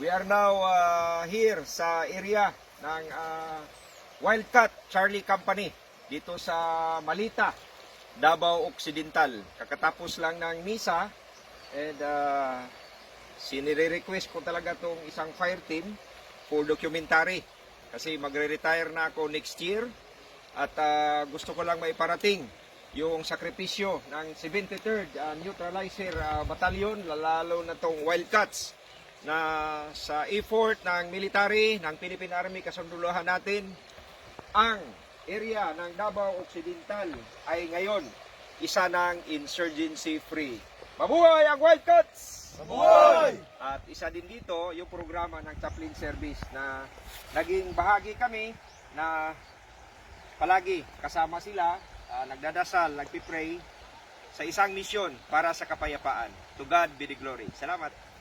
We are now here sa area ng Wildcat Charlie Company dito sa Malita, Davao Occidental. Kakatapos lang ng misa and sinire-request ko talaga tong isang fire team for documentary kasi magre-retire na ako next year at gusto ko lang maiparating yung sakripisyo ng 73rd Neutralizer Battalion, lalo na tong Wildcats, na sa effort ng military ng Philippine Army kasunduluhan natin, ang area ng Davao Occidental ay ngayon isa ng insurgency free. Mabuhay ang Wildcats! Mabuhay! At isa din dito yung programa ng Chaplain Service na naging bahagi kami na palagi kasama sila, nagdadasal, nagpipray sa isang misyon para sa kapayapaan. To God be the glory. Salamat!